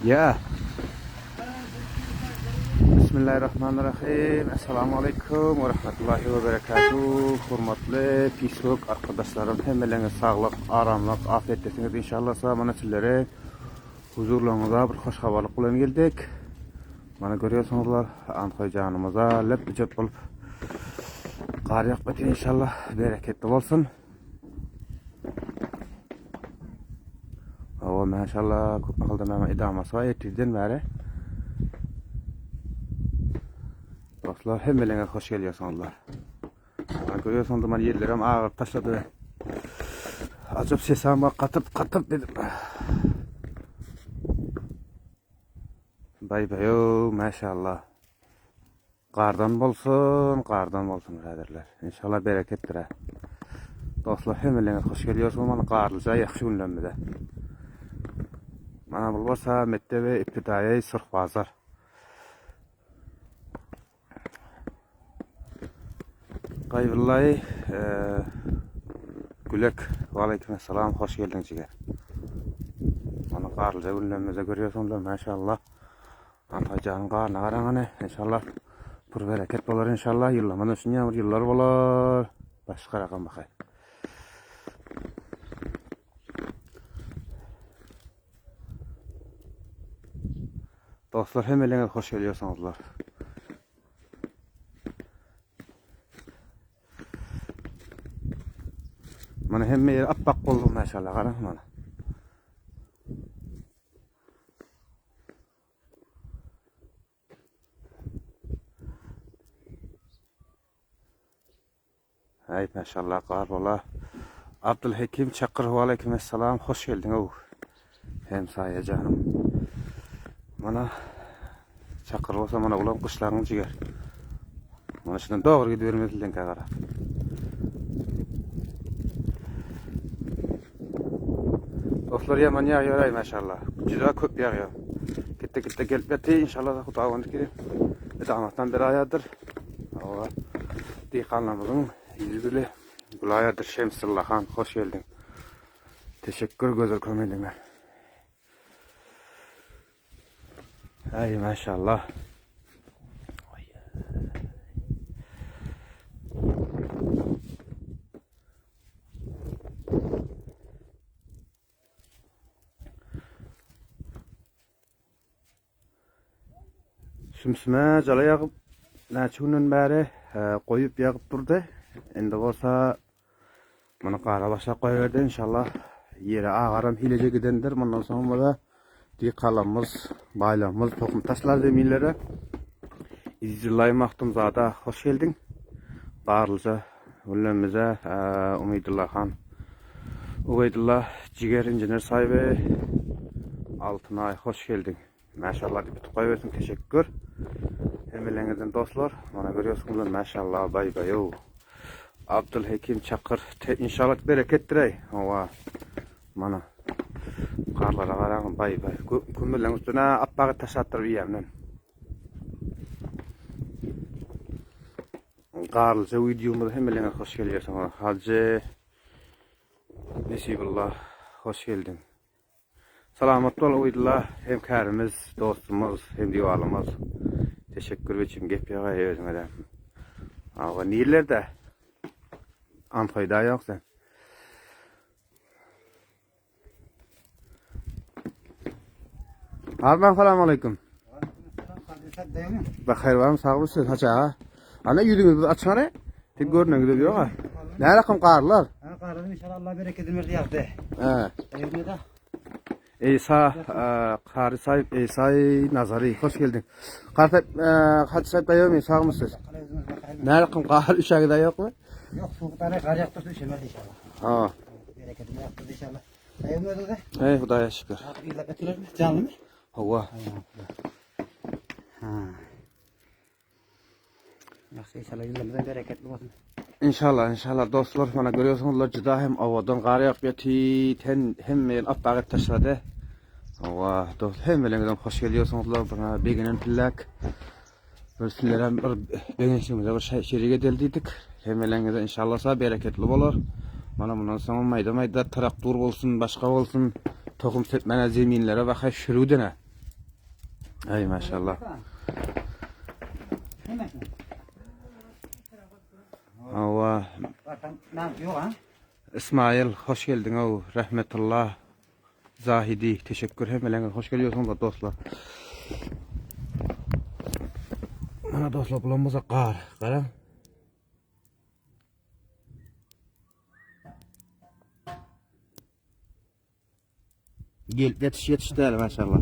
Ya. Bismillahirrahmanirrahim. Assalamu alaikum ve rahmetullahi ve berekatuhu. Hurmatlı Facebook arkadaşlarım, hemmelerine sağlık, aramlık, afiyetlisiniz inşallah. Sağlamana sizlere huzurlarınıza bir hoş havalık bilen geldik. Bana görüyorsunuzlar, Ankoy canımıza lep bıcıp bulup kar yakbeti inşallah bereketli olsun. O maşallah köp bakıldan idaması var etirden beri. Dostlar hemmelerine hoş geliyorsunuzlar. Görüyorsunuz zaman yerlerim ağır taşladı. Acaba sesama katıp dedim. Bay maşallah. Qardan bolsun biraderler. İnşallah berekettir ha. Dostlar hemmelerine hoş geliyorsunuz. Bana qarlıca yaxşı günlenmede. Mana bu bolsa mektebe iptidai sırf bazar. Qayvıllay Gülek, aleykümselam, hoş geldin ciger. Bana qarlıca günlenmede görüyorsunuz maşallah. Antacanın qarına qarağını inşallah bir bereket bolar inşallah. Yıllamadan üstün yağmur yıllar bolar. Başka rakam bakay. Dostlar hemmelerine hoş geliyorsunuzlar. Mana hemme yer appak oldu maşallah qarang mana. Hay maşallah qar bola. Abdülhakim Çakır, aleykümselam, hoş geldin o. Hem saya canım. Mana Çakır olsa mana ulan kışlarını ciger. Mana şundan doğru gidivermedilen qara. Dostlar yaman yağıyor maşallah. Güzel köp yağıyor. Gitti gelbeti inşallah da Xudoyga ki damatdan beri ayadır. O diqanlarımızın yüzüyle Gulayadır Şemsullahan, hoş geldin. Teşekkür güzel kömeline. Ay maşallah. Sümsüme cala yağıp naçuğunun beri koyup yağıp durdu. Endi olsa mana qara başa qoyverdi inşallah. Yere ağaram hilece gidendir. Bundan sonra da diqalamız, baylamız, tokum taşlar demirlere. İzlay Mahtum Zada, hoş geldin. Qarlıca ülemize Umidullah Han, Ubeydullah Ciger İncener sahibi Altınay, hoş geldin. Maşallah deyip qoyversin, teşekkür. Hemmelerinizden dostlar, mana görüyorsunuz maşallah bay o. Abdülhakim Çakır, inşallah berekettir ey. Ova, mana qarlara qarağın bay. Kömürlerin üstüne appağı taşattırıp yiyemden. Qarlıca videomda hemmelerine hoş geliyorsun. Hacı Nesibullah, hoş geldin. Salamatlı ol Uydullah, hemkarımız, dostumuz, hem divalımız. Teşekkür ederim gep yağa özmeden. Ağa nirlerde? Antoyda yok sen. Harman selamun aleyküm. Bakayır var mı sağ olasın haça. Ana yüzünüzü açsana ne? Tek görünen gidiyor yok ha. Ne rakam qarlar? Ha qarlar inşallah Allah bereketini verdi yaptı. He. Evine de. İsa Qari sahip İsa Nazari, hoş geldin. Qartap Hacı sahip dayanmıyor, sağ mısınız? Ne rakam qar üşagida yok mu? Yok, soğukta kar yağdırdı işemez inşallah. Ha. Bereketini yaptı inşallah. Evine de. Ey Xudoya şükür. İlla getirir mi? Canlı mı? Hava. Ha. Yaxşı inşallah yıllarımızda bereketli olsun. İnşallah dostlar, mana görüyorsunuzlar juda hem avadan qar yağıp hem men appağı taşladı. Hava dost hemmelerden hoş geliyorsunuzlar. Bana begenen pillak. Sizlere bir beğenişimize bir şerige deldiydik. Hemmelerden inşallah bereketli olur. Mana bundan sonra mayda traktör olsun, başka olsun, tohum sepmene zeminlere bak şuruduna. Ay maşallah. Hemen. Ava Bakın ne yok ha? İsmail hoş geldin o rahmetullah. Zahidi teşekkür hemelen hoş geliyorsun da dostlar. Mana dostlar bulamıza qar, qarang. Gelip yetişti maşallah.